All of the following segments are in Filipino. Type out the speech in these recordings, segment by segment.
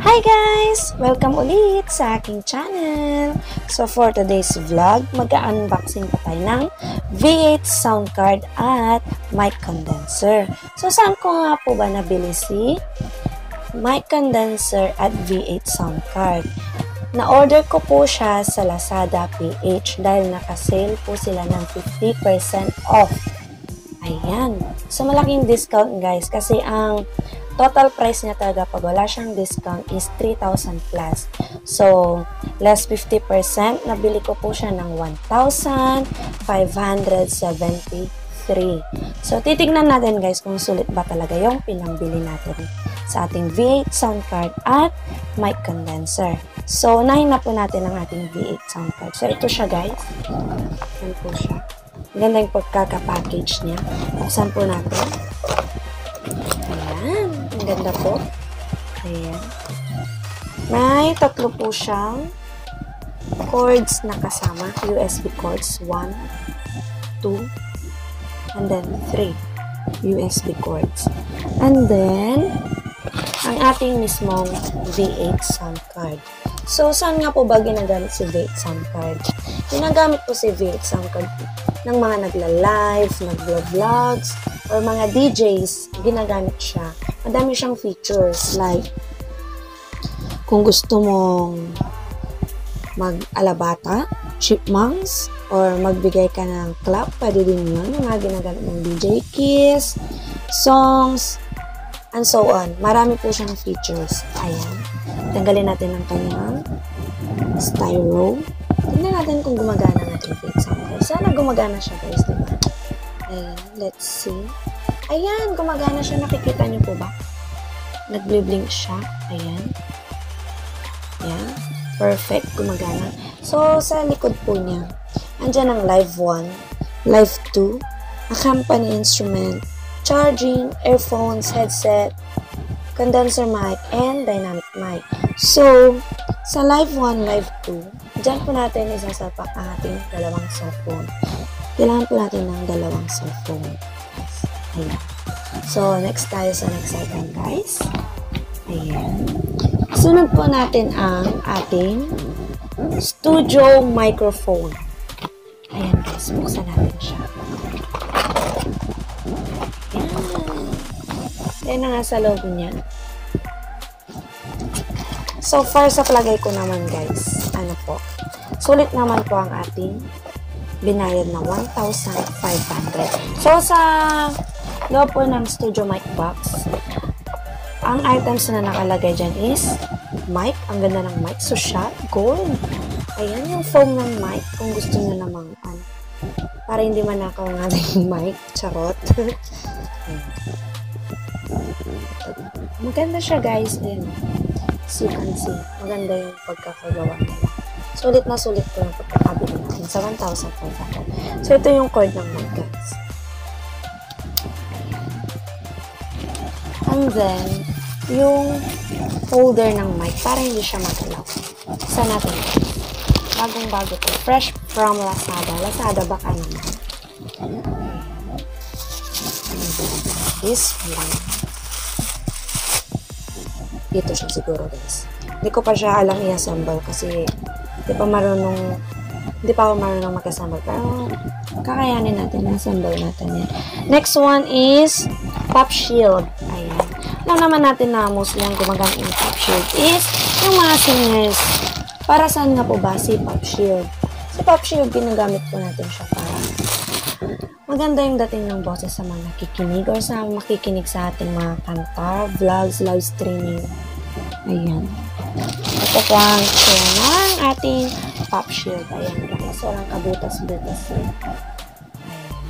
Hi guys! Welcome ulit sa aking channel. So for today's vlog, mag-unboxing pa tayo ng V8 sound card at mic condenser. So saan ko nga po ba nabili si mic condenser at V8 sound card? Na-order ko po siya sa Lazada PH dahil naka-sale po sila ng 50% off. Ayan. So malaking discount guys kasi ang total price niya talaga pag wala siyang discount is 3,000 plus. So, less 50%, nabili ko po siya ng 1,573. So, titignan natin guys kung sulit ba talaga yung pinambili natin sa ating V8 sound card at mic condenser. So, unahin na po natin ang ating V8 sound card. So, ito siya guys. Yan po siya. Ganda yung pagkaka-package niya. Buksan po natin. Ayan. Ang ganda po. Ayan. May tatlo po siyang cords na kasama. USB cords. 1, 2, and then 3 USB cords. And then, ang ating mismong V8 sound card. So, saan nga po ba ginagamit si V8 sound card? Ginagamit po si V8 sound card ng mga nagla-live, nagla-vlogs, or mga DJs, ginagamit siya. Madami siyang features like kung gusto mong mag-alabata, chipmunks, or magbigay ka ng clap, pwede din yun. Yung mga ginagamit ng DJ keys, songs, and so on. Marami po siyang features. Ayan. Tanggalin natin ang kanyang styro. Tingnan natin kung gumagana ang ating V8 sound card. Sana gumagana siya guys, diba? Ayan, let's see. Ayan, gumagana siya. Nakikita niyo po ba? Nagbliblink siya. Ayan. Ayan. Perfect. Gumagana. So, sa likod po niya, andyan ang Live 1, Live 2, accompany instrument, charging, earphones, headset, condenser mic, and dynamic mic. So, sa Live 1, Live 2, dyan po natin isasapak ang ating dalawang cellphone. Kailangan po natin ng dalawang cellphone. Ayan. So, next tayo sa next item, guys. Ayan. Sunod po natin ang ating studio microphone. Ayan, guys. Buksan natin siya. Ayan. Ayan na nga sa loob niya. So, far sa palagay ko naman, guys, ano po, sulit naman po ang ating binayad na 1,500. So, sa loob po ng studio mic box, ang items na nakalagay dyan is mic. Ang ganda ng mic. So, shot, gold. Ayan yung foam ng mic kung gusto nyo namang, para hindi manakaw ng ating mic. Charot. Maganda siya, guys. Ayan. As you can see, maganda yung pagkakagawa nila. Sulit na sulit ko yung pagkakabili natin sa 1,500. So, ito yung cord ng mic, guys. And then, yung holder ng mic para hindi siya magalaw. Saan natin? Bagong-bago to. Fresh from Lazada. Lazada baka naman. This one. Dito siya siguro guys. Hindi ko pa siya alam i-assemble kasi hindi pa ako marunong mag-assemble. Pero kakayanin natin, i-assemble natin yan. Next one is pop shield. Ayan. Alam naman natin na mostly ang gumagamit ng pop shield is yung mga singers. Para saan nga po ba si pop shield? Si pop shield, ginagamit po natin siya para maganda yung dating ng boses sa mga nakikinig or sa makikinig sa ating mga kanta, vlogs, live streaming. Ayan. Ito po ang share ng ating pop shield. Ayan guys. Walang kabutas-butas yun.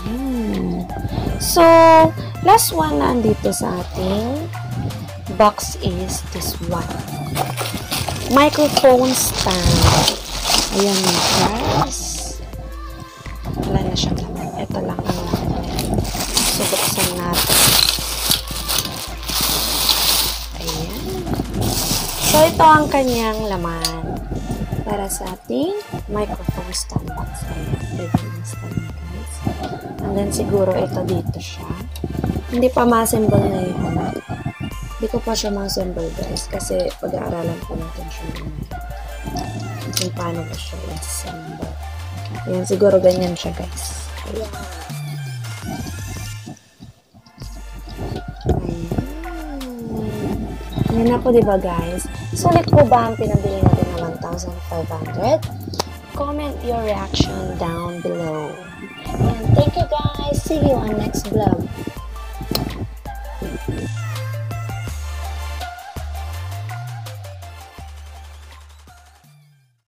Ayan. So, last one na andito sa ating box is this one. Microphone stand. Ayan guys. Wala na siyang laman. Ito lang ang laman. So, buksan natin. Ayan. So, ito ang kanyang laman para sa ating microphone stand box. Ayan. Pwede yung stand guys. And then, siguro ito dito siya. Hindi pa ma-assemble na yun. Hindi ko pa siya ma-assemble guys kasi pag-aaralan po natin siya kung paano ba siya i-assemble. Ayan, siguro ganyan siya guys. Ayan. Ayan na po diba guys? Sulit po ba ang pinabili natin na 1,500? Comment your reaction down below. And thank you guys. See you on next vlog.